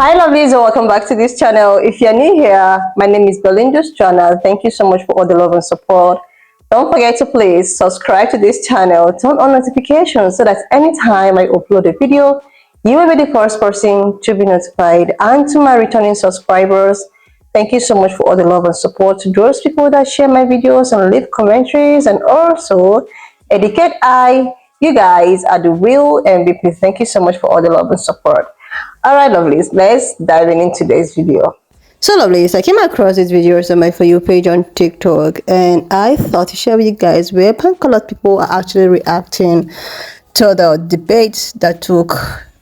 Hi lovelies, and welcome back to this channel. If you're new here, my name is Belinda's channel. Thank you so much for all the love and support. Don't forget to please subscribe to this channel, turn on notifications so that anytime I upload a video, you will be the first person to be notified. And to my returning subscribers, thank you so much for all the love and support. To those people that share my videos and leave commentaries and also educate you guys are the real MVP. Thank you so much for all the love and support. All right, lovelies, let's dive in today's video. So lovelies, I came across these videos on my For You page on TikTok, and I thought to share with you guys where pan-colored people are actually reacting to the debates that took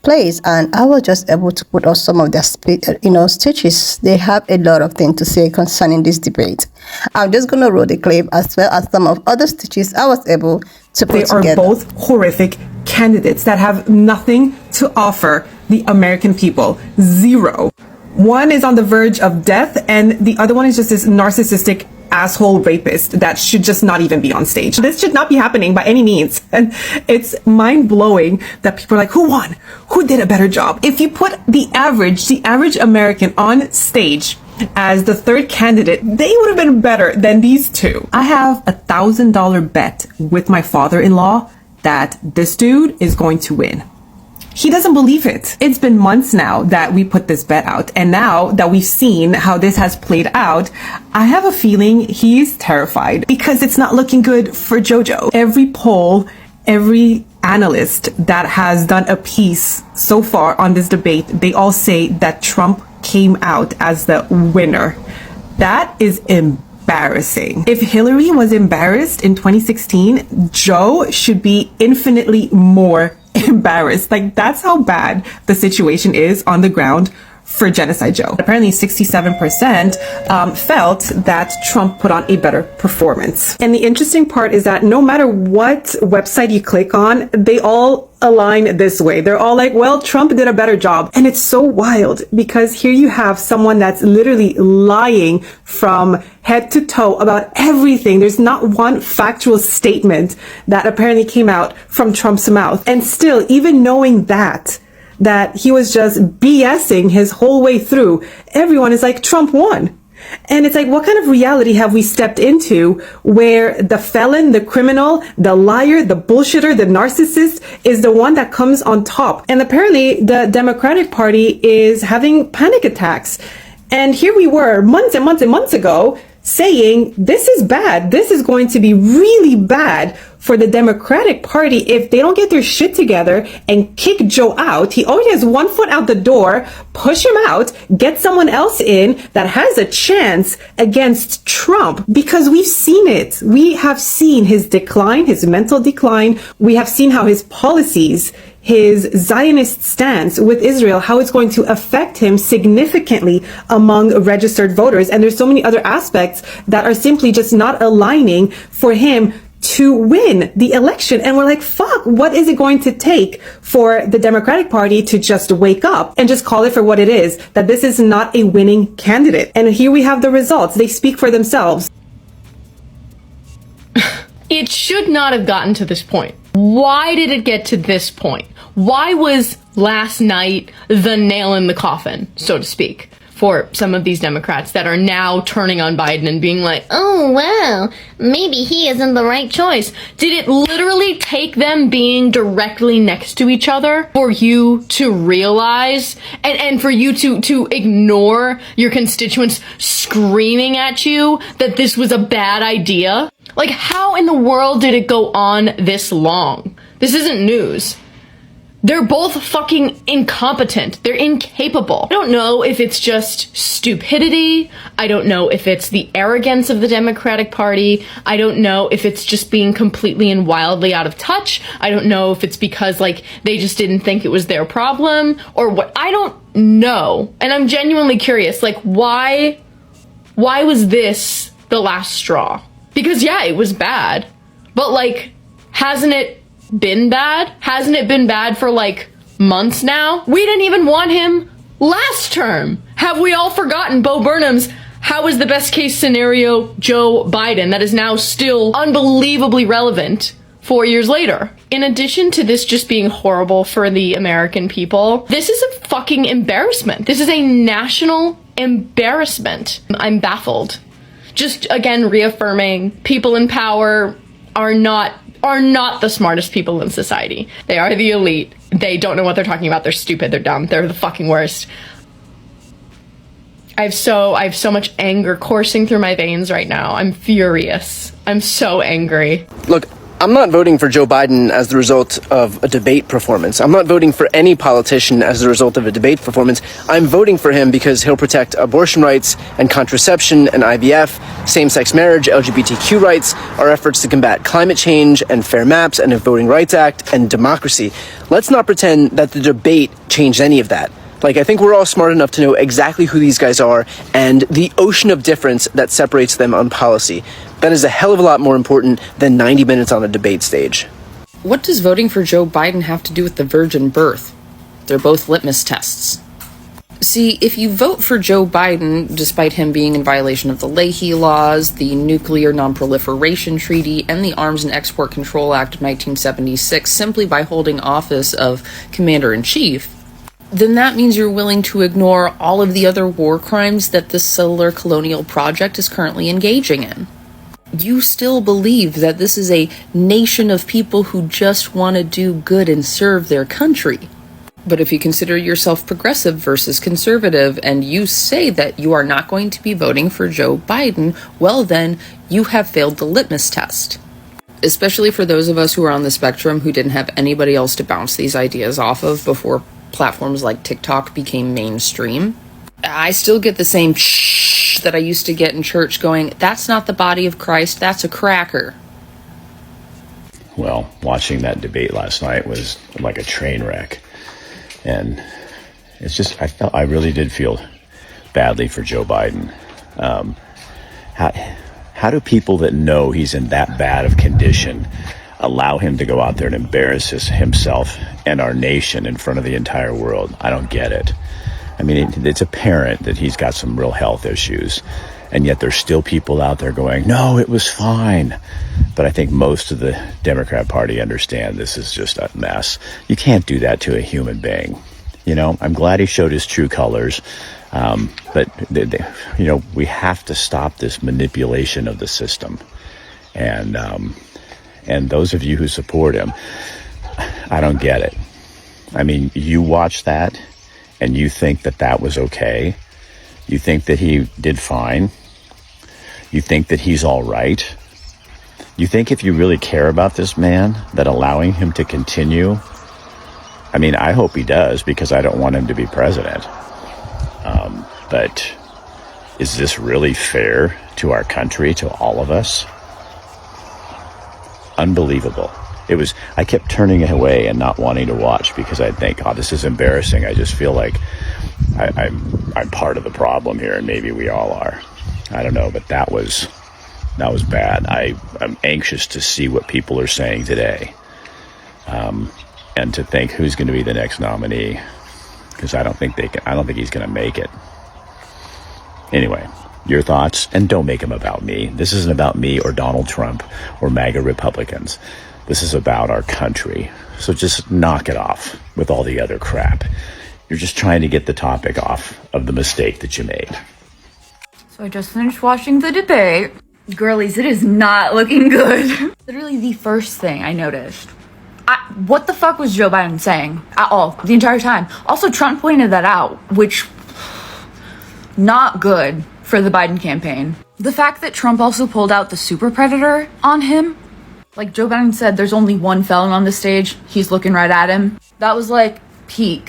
place, and I was just able to put out some of their stitches. They have a lot of things to say concerning this debate. I'm just gonna roll the clip as well as some of other stitches I was able to put together. They are both horrific candidates that have nothing to offer the American people. Zero. One is on the verge of death, and the other one is just this narcissistic asshole rapist that should just not even be on stage. This should not be happening by any means. And it's mind-blowing that people are like, who won? Who did a better job? If you put the average American on stage as the third candidate, they would have been better than these two. I have $1,000 bet with my father-in-law that this dude is going to win. He doesn't believe it. It's been months now that we put this bet out, and now that we've seen how this has played out, I have a feeling he's terrified because it's not looking good for JoJo. Every poll, every analyst that has done a piece so far on this debate, they all say that Trump came out as the winner. That is embarrassing. If Hillary was embarrassed in 2016, Joe should be infinitely more embarrassed. Like, that's how bad the situation is on the ground for Genocide Joe. Apparently 67% felt that Trump put on a better performance. And the interesting part is that no matter what website you click on, they all align this way. They're all like, well, Trump did a better job. And it's so wild because here you have someone that's literally lying from head to toe about everything. There's not one factual statement that apparently came out from Trump's mouth. And still, even knowing that he was just BSing his whole way through, everyone is like, Trump won. And it's like, what kind of reality have we stepped into where the felon, the criminal, the liar, the bullshitter, the narcissist is the one that comes on top? And apparently the Democratic Party is having panic attacks. And here we were months and months and months ago saying this is bad. This is going to be really bad for the Democratic Party if they don't get their shit together and kick Joe out. He already has one foot out the door. Push him out, get someone else in that has a chance against Trump, because we've seen it. We have seen his decline, his mental decline. We have seen how his policies, his Zionist stance with Israel, how it's going to affect him significantly among registered voters. And there's so many other aspects that are simply just not aligning for him to win the election. And we're like, fuck, what is it going to take for the Democratic Party to just wake up and just call it for what it is, that this is not a winning candidate? And here we have the results. They speak for themselves. It should not have gotten to this point. Why did it get to this point? Why was last night the nail in the coffin, so to speak, for some of these Democrats that are now turning on Biden and being like, oh, well, maybe he isn't the right choice? Did it literally take them being directly next to each other for you to realize and for you to ignore your constituents screaming at you that this was a bad idea? Like, how in the world did it go on this long? This isn't news. They're both fucking incompetent. They're incapable. I don't know if it's just stupidity. I don't know if it's the arrogance of the Democratic Party. I don't know if it's just being completely and wildly out of touch. I don't know if it's because, like, they just didn't think it was their problem or what. I don't know. And I'm genuinely curious, like, why was this the last straw? Because, yeah, it was bad. But, like, hasn't it been bad? Hasn't it been bad for like months now? We didn't even want him last term. Have we all forgotten Bo Burnham's how is the best case scenario Joe Biden that is now still unbelievably relevant 4 years later. In addition to this just being horrible for the American people, this is a fucking embarrassment. This is a national embarrassment. I'm baffled. Just again reaffirming people in power are not the smartest people in society. They are the elite. They don't know what they're talking about. They're stupid. They're dumb. They're the fucking worst. I have so much anger coursing through my veins right now. I'm furious. I'm so angry. Look, I'm not voting for Joe Biden as the result of a debate performance. I'm not voting for any politician as the result of a debate performance. I'm voting for him because he'll protect abortion rights and contraception and IVF, same-sex marriage, LGBTQ rights, our efforts to combat climate change and fair maps and a Voting Rights Act and democracy. Let's not pretend that the debate changed any of that. Like, I think we're all smart enough to know exactly who these guys are and the ocean of difference that separates them on policy. That is a hell of a lot more important than 90 minutes on a debate stage. What does voting for Joe Biden have to do with the virgin birth? They're both litmus tests. See, if you vote for Joe Biden, despite him being in violation of the Leahy laws, the Nuclear Non-Proliferation Treaty, and the Arms and Export Control Act of 1976, simply by holding office of Commander-in-Chief, then that means you're willing to ignore all of the other war crimes that the settler colonial project is currently engaging in. You still believe that this is a nation of people who just want to do good and serve their country. But if you consider yourself progressive versus conservative, and you say that you are not going to be voting for Joe Biden, well then, you have failed the litmus test. Especially for those of us who are on the spectrum who didn't have anybody else to bounce these ideas off of before platforms like TikTok became mainstream. I still get the same shh that I used to get in church going, that's not the body of Christ, that's a cracker. Well, watching that debate last night was like a train wreck. And it's just, I really did feel badly for Joe Biden. How do people that know he's in that bad of condition allow him to go out there and embarrass himself and our nation in front of the entire world? I don't get it. I mean, it's apparent that he's got some real health issues, and yet there's still people out there going, no, it was fine. But I think most of the Democrat Party understand this is just a mess. You can't do that to a human being. You know, I'm glad he showed his true colors, but we have to stop this manipulation of the system. And those of you who support him, I don't get it. I mean, you watch that and you think that that was okay. You think that he did fine. You think that he's all right. You think if you really care about this man, that allowing him to continue, I mean, I hope he does, because I don't want him to be president. But is this really fair to our country, to all of us? Unbelievable. I kept turning it away and not wanting to watch, because I'd think, oh, this is embarrassing. I just feel like I'm part of the problem here, and maybe we all are. I don't know, but that was bad. I'm anxious to see what people are saying today, and to think who's going to be the next nominee, because I don't think he's going to make it. Anyway, your thoughts, and don't make them about me. This isn't about me or Donald Trump or MAGA Republicans. This is about our country. So just knock it off with all the other crap. You're just trying to get the topic off of the mistake that you made. So I just finished watching the debate. Girlies, it is not looking good. Literally the first thing I noticed. What the fuck was Joe Biden saying at all the entire time? Also, Trump pointed that out, which not good for the Biden campaign. The fact that Trump also pulled out the super predator on him. Like Joe Biden said, there's only one felon on the stage. He's looking right at him. That was like peak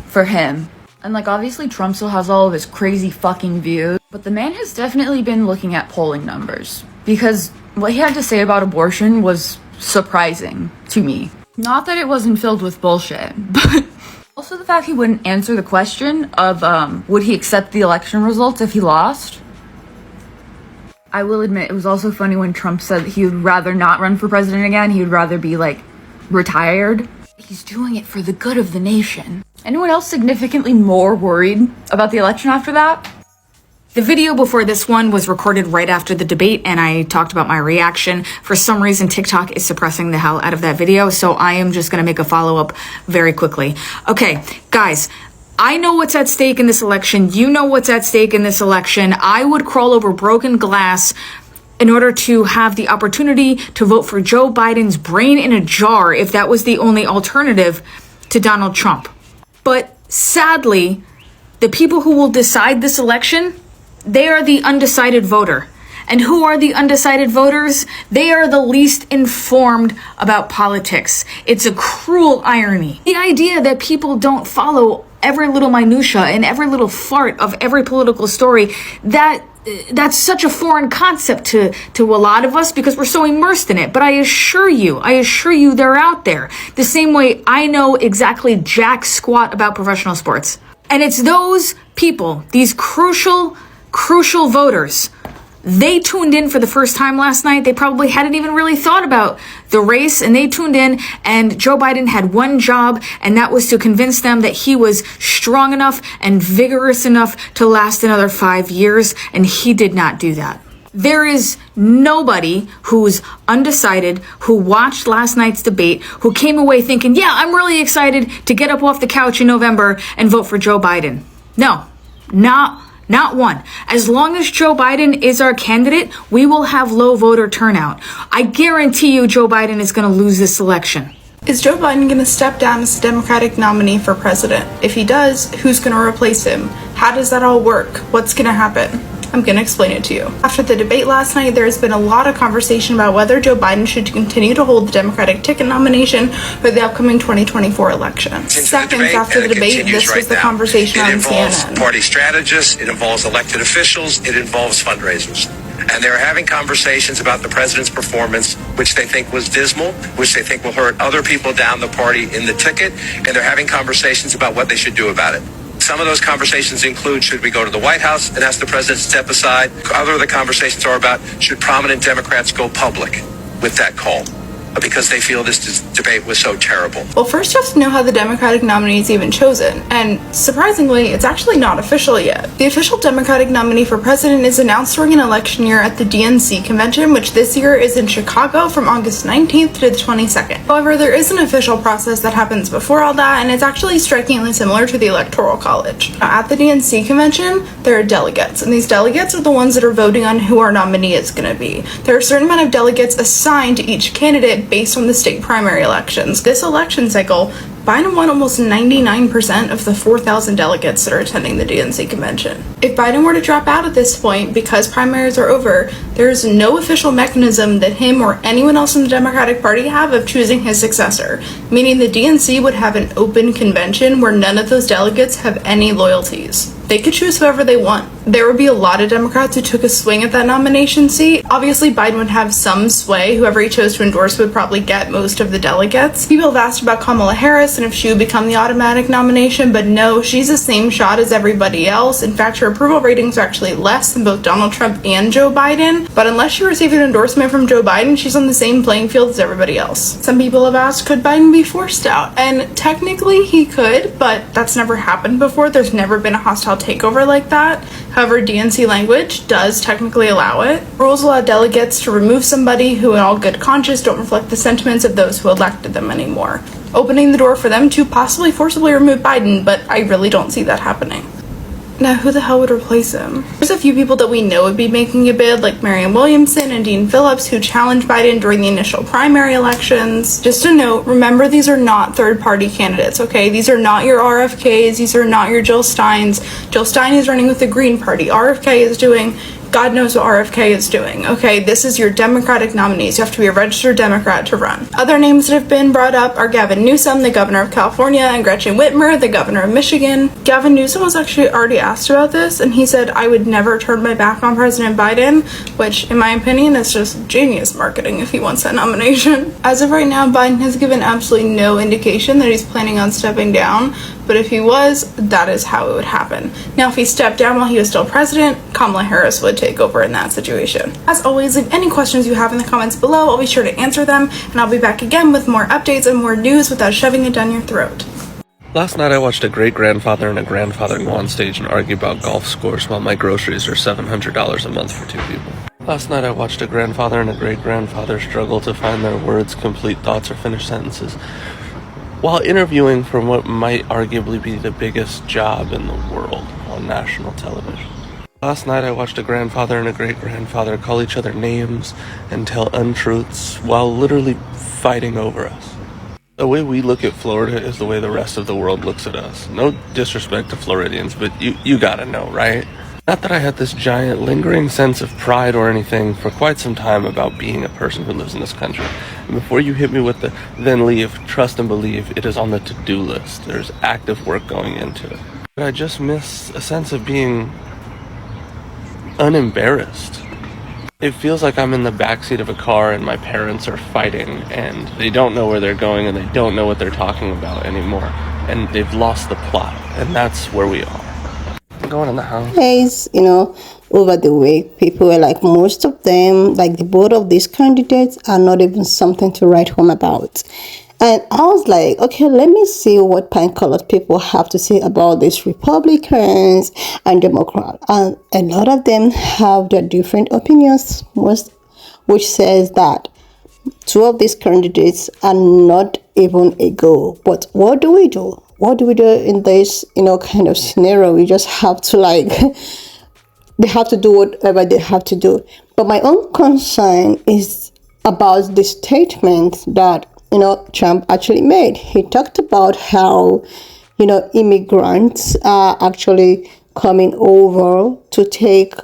for him. And like obviously Trump still has all of his crazy fucking views, but the man has definitely been looking at polling numbers, because what he had to say about abortion was surprising to me. Not that it wasn't filled with bullshit, but also the fact he wouldn't answer the question of would he accept the election results if he lost. I will admit, it was also funny when Trump said that he would rather not run for president again. He would rather be, like, retired. He's doing it for the good of the nation. Anyone else significantly more worried about the election after that? The video before this one was recorded right after the debate, and I talked about my reaction. For some reason, TikTok is suppressing the hell out of that video, so I am just gonna make a follow-up very quickly. Okay, guys, I know what's at stake in this election. You know what's at stake in this election. I would crawl over broken glass in order to have the opportunity to vote for Joe Biden's brain in a jar if that was the only alternative to Donald Trump. But sadly, the people who will decide this election, they are the undecided voter. And who are the undecided voters? They are the least informed about politics. It's a cruel irony. The idea that people don't follow every little minutia and every little fart of every political story, that's such a foreign concept to a lot of us because we're so immersed in it. But I assure you they're out there. The same way I know exactly jack squat about professional sports. And it's those people, these crucial voters, they tuned in for the first time last night. They probably hadn't even really thought about the race, and they tuned in, and Joe Biden had one job, and that was to convince them that he was strong enough and vigorous enough to last another 5 years, and he did not do that. There is nobody who's undecided, who watched last night's debate, who came away thinking, yeah, I'm really excited to get up off the couch in November and vote for Joe Biden. No, not one. As long as Joe Biden is our candidate, we will have low voter turnout. I guarantee you Joe Biden is going to lose this election. Is Joe Biden going to step down as the Democratic nominee for president? If he does, who's going to replace him? How does that all work? What's going to happen? I'm going to explain it to you. After the debate last night, there's been a lot of conversation about whether Joe Biden should continue to hold the Democratic ticket nomination for the upcoming 2024 election. Seconds after the debate, this was the conversation on CNN. It involves party strategists, it involves elected officials, it involves fundraisers. And they're having conversations about the president's performance, which they think was dismal, which they think will hurt other people down the party in the ticket, and they're having conversations about what they should do about it. Some of those conversations include, should we go to the White House and ask the president to step aside? Other of the conversations are about, should prominent Democrats go public with that call? Because they feel this debate was so terrible. Well, first you have to know how the Democratic nominee is even chosen, and surprisingly, it's actually not official yet. The official Democratic nominee for president is announced during an election year at the DNC convention, which this year is in Chicago from August 19th to the 22nd. However, there is an official process that happens before all that, and it's actually strikingly similar to the Electoral College. Now, at the DNC convention, there are delegates, and these delegates are the ones that are voting on who our nominee is going to be. There are a certain amount of delegates assigned to each candidate based on the state primary elections. This election cycle, Biden won almost 99% of the 4,000 delegates that are attending the DNC convention. If Biden were to drop out at this point because primaries are over, there is no official mechanism that him or anyone else in the Democratic Party have of choosing his successor, meaning the DNC would have an open convention where none of those delegates have any loyalties. They could choose whoever they want. There would be a lot of Democrats who took a swing at that nomination seat. Obviously, Biden would have some sway. Whoever he chose to endorse would probably get most of the delegates. People have asked about Kamala Harris and if she would become the automatic nomination, but no, she's the same shot as everybody else. In fact, her approval ratings are actually less than both Donald Trump and Joe Biden. But unless she received an endorsement from Joe Biden, she's on the same playing field as everybody else. Some people have asked, could Biden be forced out? And technically he could, but that's never happened before. There's never been a hostile takeover like that. However, DNC language does technically allow it. Rules allow delegates to remove somebody who in all good conscience don't reflect the sentiments of those who elected them anymore, opening the door for them to possibly forcibly remove Biden, but I really don't see that happening. Now, who the hell would replace him? There's a few people that we know would be making a bid, like Marianne Williamson and Dean Phillips, who challenged Biden during the initial primary elections. Just a note, remember these are not third-party candidates, okay? These are not your RFKs, these are not your Jill Steins. Jill Stein is running with the Green Party. RFK is doing God knows what RFK is doing, okay? This is your Democratic nominees. You have to be a registered Democrat to run. Other names that have been brought up are Gavin Newsom, the governor of California, and Gretchen Whitmer, the governor of Michigan. Gavin Newsom was actually already asked about this, and he said, I would never turn my back on President Biden, which, in my opinion, is just genius marketing if he wants that nomination. As of right now, Biden has given absolutely no indication that he's planning on stepping down, but if he was, that is how it would happen. Now, if he stepped down while he was still president, Kamala Harris would take over in that situation. As always, leave any questions you have in the comments below. I'll be sure to answer them, and I'll be back again with more updates and more news without shoving it down your throat. Last night I watched a great-grandfather and a grandfather go on stage and argue about golf scores while my groceries are $700 a month for 2 people. Last night I watched a grandfather and a great-grandfather struggle to find their words, complete thoughts, or finish sentences while interviewing for what might arguably be the biggest job in the world on national television. Last night I watched a grandfather and a great-grandfather call each other names and tell untruths while literally fighting over us. The way we look at Florida is the way the rest of the world looks at us. No disrespect to Floridians, but you gotta know, right? Not that I had this giant lingering sense of pride or anything for quite some time about being a person who lives in this country. And before you hit me with the then leave, trust and believe, it is on the to-do list. There's active work going into it. But I just miss a sense of being unembarrassed. It feels like I'm in the backseat of a car and my parents are fighting and they don't know where they're going and they don't know what they're talking about anymore. And they've lost the plot. And that's where we are. I'm going in the house. Days, over the week, people were like, most of them, like the both of these candidates, are not even something to write home about. And I was like, okay, let me see what pine-colored people have to say about these Republicans and Democrats. And a lot of them have their different opinions, which says that two of these candidates are not even a go. But what do we do? What do we do in this, kind of scenario? We just have to they have to do whatever they have to do. But my own concern is about the statement that Trump actually made. He talked about how, immigrants are actually coming over to take,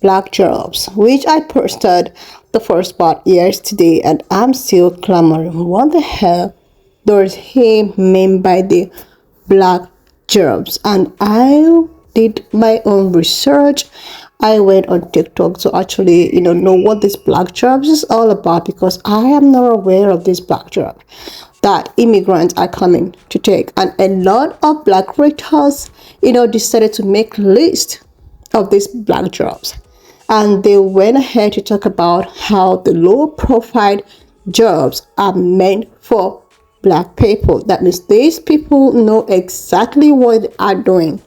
black jobs, which I posted the first part yesterday, and I'm still clamoring. What the hell does he mean by the black jobs? And I did my own research. I went on TikTok to actually, know what this black jobs is all about, because I am not aware of this black job that immigrants are coming to take. And a lot of black writers, decided to make list of these black jobs. And they went ahead to talk about how the low profile jobs are meant for black people. That means these people know exactly what they are doing.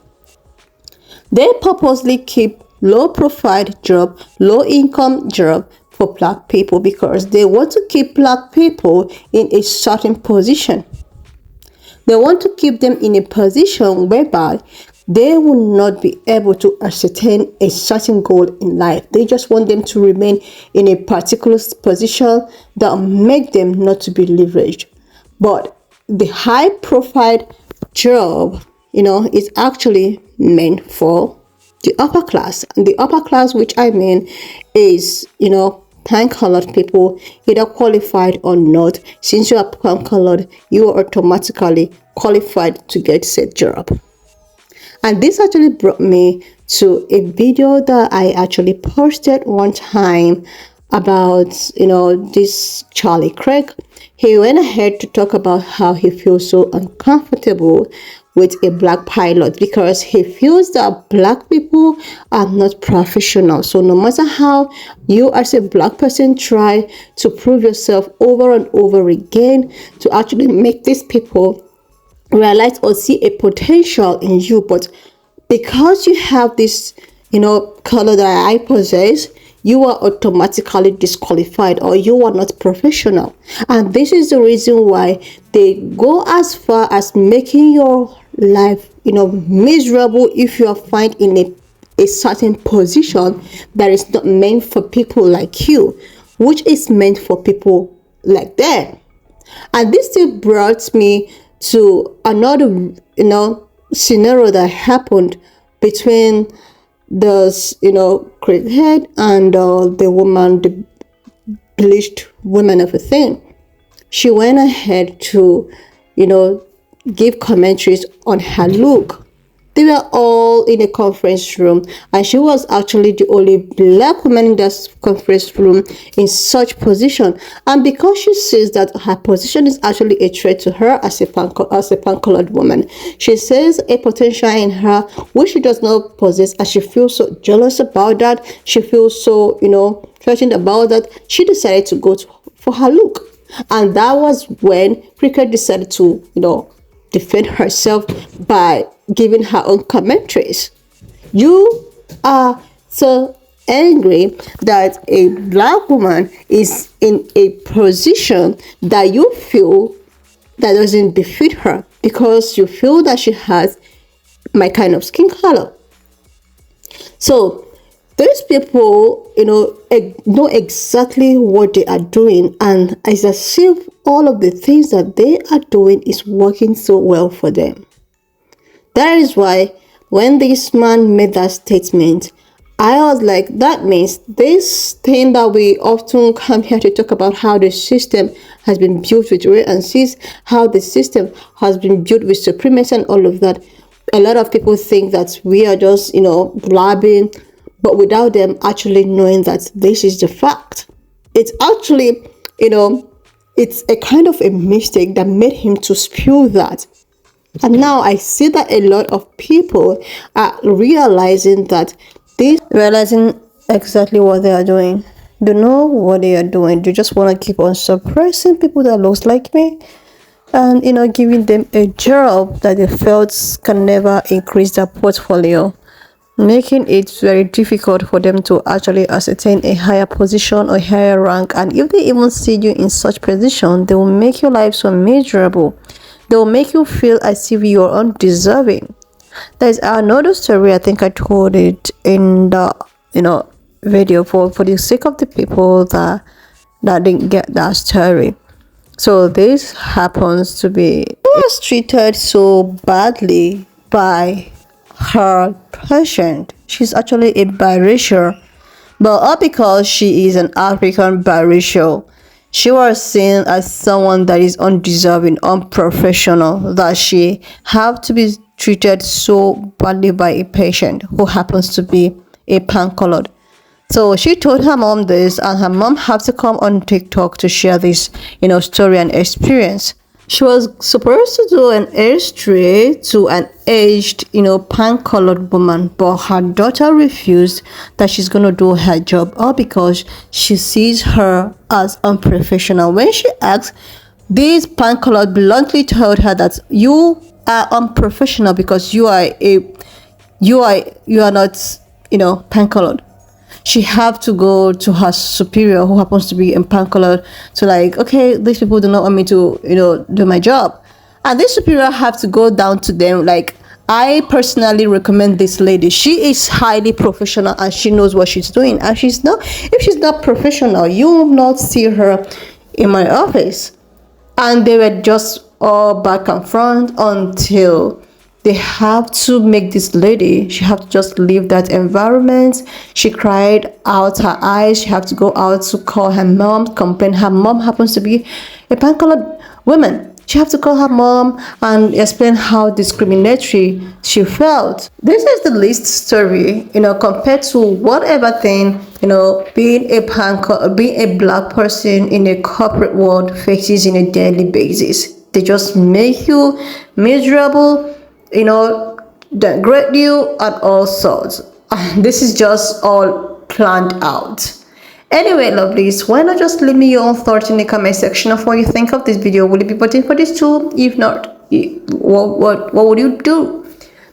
They purposely keep low profile job, low income job for black people because they want to keep black people in a certain position. They want to keep them in a position whereby they will not be able to ascertain a certain goal in life. They just want them to remain in a particular position that will make them not to be leveraged. But the high profile job, is actually meant for the upper class. And the upper class, which I mean is, tan-colored people, either qualified or not. Since you are tan-colored, you are automatically qualified to get said job. And this actually brought me to a video that I actually posted one time about, this Charlie Craig. He went ahead to talk about how he feels so uncomfortable with a black pilot because he feels that black people are not professional. So no matter how you as a black person try to prove yourself over and over again to actually make these people realize or see a potential in you, but because you have this color that I possess, you are automatically disqualified or you are not professional. And this is the reason why they go as far as making your life miserable if you are found in a certain position that is not meant for people like you, which is meant for people like them. And this still brought me to another scenario that happened between this crackhead and the woman, the bleached woman of a thing. She went ahead to give commentaries on her look. They were all in a conference room, and she was actually the only black woman in that conference room in such position. And because she says that her position is actually a threat to her as a pan-colored woman, she says a potential in her which she does not possess, and she feels so jealous about that. She feels so threatened about that. She decided to go for her look, and that was when Cricket decided to defend herself by giving her own commentaries. You are so angry that a black woman is in a position that you feel that doesn't befit her because you feel that she has my kind of skin color. So those people, know exactly what they are doing, and it's as if all of the things that they are doing is working so well for them. That is why when this man made that statement, I was like, that means this thing that we often come here to talk about, how the system has been built with wait and sees, how the system has been built with supremacy and all of that. A lot of people think that we are just, blabbing, but without them actually knowing that this is the fact. It's actually, it's a kind of a mistake that made him to spew that. And now I see that a lot of people are realizing exactly what they are doing. They know what they are doing. They just want to keep on suppressing people that looks like me, and giving them a job that they felt can never increase their portfolio, making it very difficult for them to actually ascertain a higher position or higher rank. And if they even see you in such position, they will make your life so miserable. They will make you feel as if you're undeserving. There's another story, I think I told it in the video for the sake of the people that didn't get that story. So this happens to be, she was treated so badly by her patient. She's actually a biracial, but all because she is an African biracial, she was seen as someone that is undeserving, unprofessional, that she have to be treated so badly by a patient who happens to be a pan-colored. So she told her mom this, and her mom had to come on TikTok to share this, story and experience. She was supposed to do an x-ray to an aged, pan-colored woman, but her daughter refused that she's going to do her job, all because she sees her as unprofessional. When she asked, this pan-colored bluntly told her that you are unprofessional because you are not, pan-colored. She have to go to her superior, who happens to be in pan-colored, to okay, these people do not want me to, do my job. And this superior have to go down to them, I personally recommend this lady. She is highly professional and she knows what she's doing. And if she's not professional, you will not see her in my office. And they were just all back and front until they have to make this lady, she have to just leave that environment. She cried out her eyes. She have to go out to call her mom, complain. Her mom happens to be a pan-colored woman. She have to call her mom and explain how discriminatory she felt. This is the least story, compared to whatever thing, being a black person in a corporate world faces in a daily basis. They just make you miserable, degrade you and all sorts. This is just all planned out. Anyway, lovelies, why not just leave me your own thoughts in the comment section of what you think of this video? Will you be voting for this too? If not, what would you do?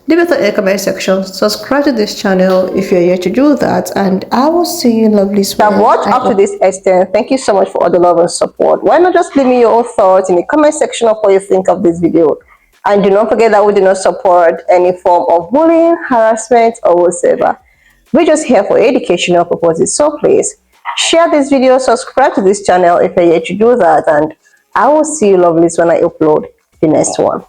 Leave your thought in the comment section. Subscribe to this channel if you're yet to do that, and I will see you, lovelies. Now, watch up to this extent. Thank you so much for all the love and support. Why not just leave me your own thoughts in the comment section of what you think of this video? And do not forget that we do not support any form of bullying, harassment, or whatsoever. We're just here for educational purposes. So please share this video, subscribe to this channel if you're yet to do that, and I will see you, lovelies, when I upload the next one.